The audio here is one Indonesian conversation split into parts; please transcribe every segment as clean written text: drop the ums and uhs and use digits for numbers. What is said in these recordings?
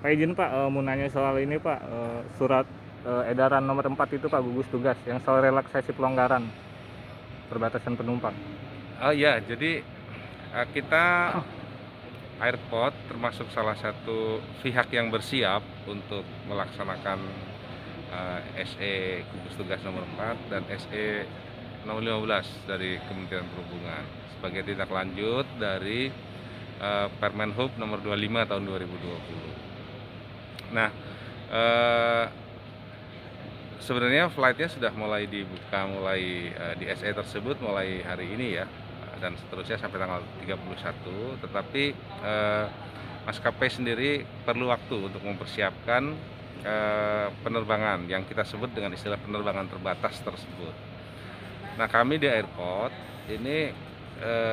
Pak izin Pak, mau nanya soal ini Pak, surat edaran nomor 4 itu Pak, gugus tugas yang soal relaksasi pelonggaran perbatasan penumpang. Oh iya, jadi kita Airport termasuk salah satu pihak yang bersiap untuk melaksanakan SE gugus tugas nomor 4 dan SE nomor 15 dari Kementerian Perhubungan sebagai tindak lanjut dari Permen Hub nomor 25 tahun 2020. Nah, eh, sebenarnya flightnya sudah mulai dibuka mulai di SE tersebut mulai hari ini ya, dan seterusnya sampai tanggal 31, tetapi maskapai sendiri perlu waktu untuk mempersiapkan penerbangan yang kita sebut dengan istilah penerbangan terbatas tersebut. Nah, kami di airport ini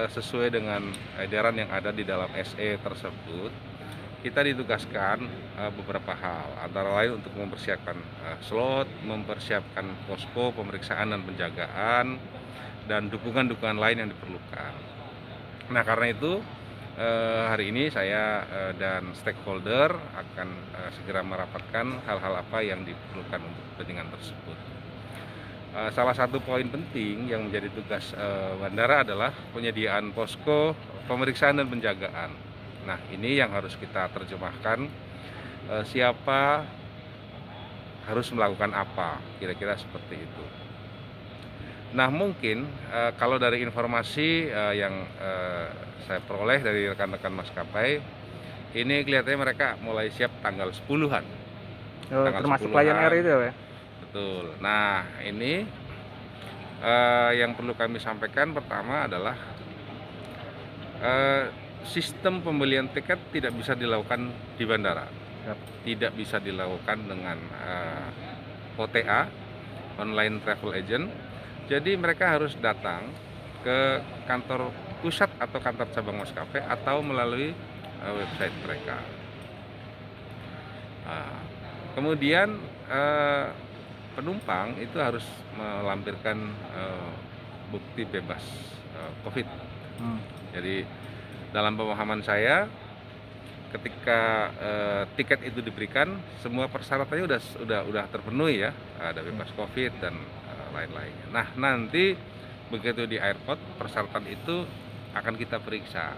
sesuai dengan edaran yang ada di dalam SE tersebut, kita ditugaskan beberapa hal, antara lain untuk mempersiapkan slot, mempersiapkan posko pemeriksaan dan penjagaan, dan dukungan-dukungan lain yang diperlukan. Nah, karena itu hari ini saya dan stakeholder akan segera merapatkan hal-hal apa yang diperlukan untuk kepentingan tersebut. Salah satu poin penting yang menjadi tugas bandara adalah penyediaan posko pemeriksaan dan penjagaan. Nah, ini yang harus kita terjemahkan, siapa harus melakukan apa, kira-kira seperti itu. Nah, mungkin kalau dari informasi yang saya peroleh dari rekan-rekan maskapai, ini kelihatannya mereka mulai siap tanggal 10-an. Tanggal Termasuk 10-an. Lion Air itu ya? Betul. Nah, ini yang perlu kami sampaikan pertama adalah sistem pembelian tiket tidak bisa dilakukan di bandara. Yap. Tidak bisa dilakukan dengan OTA, online travel agent. Jadi mereka harus datang ke kantor pusat atau kantor cabang maskapai atau melalui website mereka. Kemudian penumpang itu harus melampirkan bukti bebas COVID. Jadi dalam pemahaman saya, ketika tiket itu diberikan, semua persyaratannya udah terpenuhi ya, ada bebas COVID dan lain-lainnya. Nah, nanti begitu di airport persyaratan itu akan kita periksa.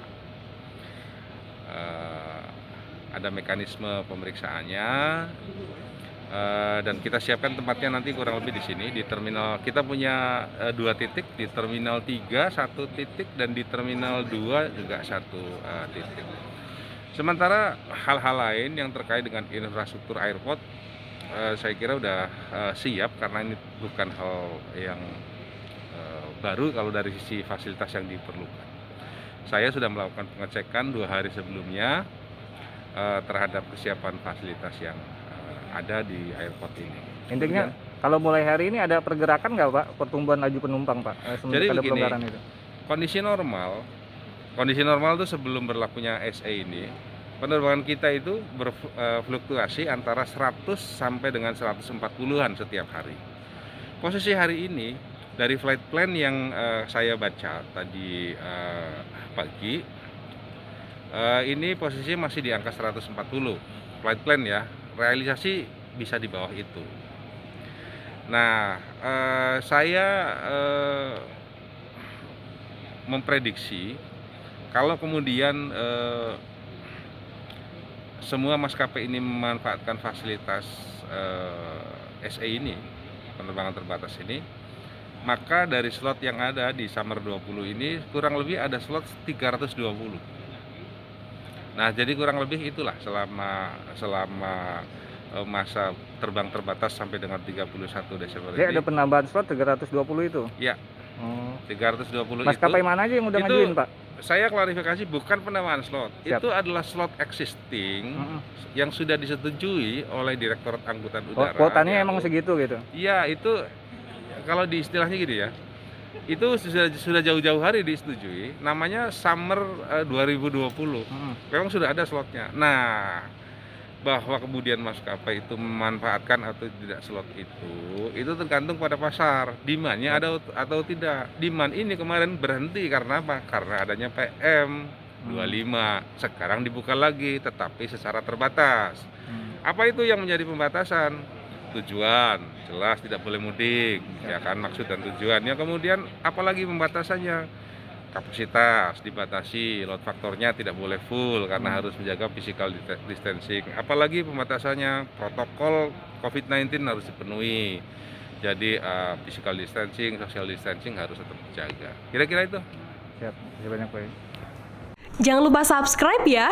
Ada mekanisme pemeriksaannya, dan kita siapkan tempatnya nanti kurang lebih di sini di terminal. Kita punya 2 titik, di terminal 3 1 titik dan di terminal 2 juga 1 titik. Sementara hal-hal lain yang terkait dengan infrastruktur airport, saya kira udah siap karena ini bukan hal yang baru kalau dari sisi fasilitas yang diperlukan. Saya sudah melakukan pengecekan 2 hari sebelumnya terhadap kesiapan fasilitas yang ada di airport ini. Intinya kalau mulai hari ini ada pergerakan nggak Pak, pertumbuhan laju penumpang Pak, Jadi semenjak ada begini, pelonggaran itu? kondisi normal itu sebelum berlakunya SE ini, penerbangan kita itu berfluktuasi antara 100 sampai dengan 140-an setiap hari. Posisi hari ini dari flight plan yang saya baca tadi pagi, ini posisinya masih di angka 140 flight plan ya, realisasi bisa di bawah itu. Nah, saya memprediksi kalau kemudian semua maskapai ini memanfaatkan fasilitas SE ini, penerbangan terbatas ini, maka dari slot yang ada di Summer 20 ini kurang lebih ada slot 320. Nah, jadi kurang lebih itulah selama masa terbang terbatas sampai dengan 31 Desember Jadi ini. ada penambahan slot 320 itu? Ya, 320 Maskapai itu. mana aja yang udah Itu ngajuin Pak? saya klarifikasi, bukan penambahan slot. Siap. Itu adalah slot existing yang sudah disetujui oleh Direktorat Angkutan Udara. Kuotanya ya, emang segitu gitu? Iya, itu kalau di istilahnya gitu ya. Itu sudah jauh-jauh hari disetujui, namanya Summer 2020. Memang sudah ada slotnya. Nah, bahwa kemudian maskapai itu memanfaatkan atau tidak slot itu tergantung pada pasar, demand-nya ada atau tidak. Demand ini kemarin berhenti karena apa? Karena adanya PM. 25. Sekarang dibuka lagi, tetapi secara terbatas. Apa itu yang menjadi pembatasan? Tujuan, jelas tidak boleh mudik, ya kan, maksud dan tujuannya. Kemudian apalagi pembatasannya? Kapasitas dibatasi, load faktornya tidak boleh full karena harus menjaga physical distancing. Apalagi pembatasannya, protokol COVID-19 harus dipenuhi. Jadi physical distancing, social distancing harus tetap dijaga. Kira-kira itu. Siap, terima kasih banyak Pak. Jangan lupa subscribe ya.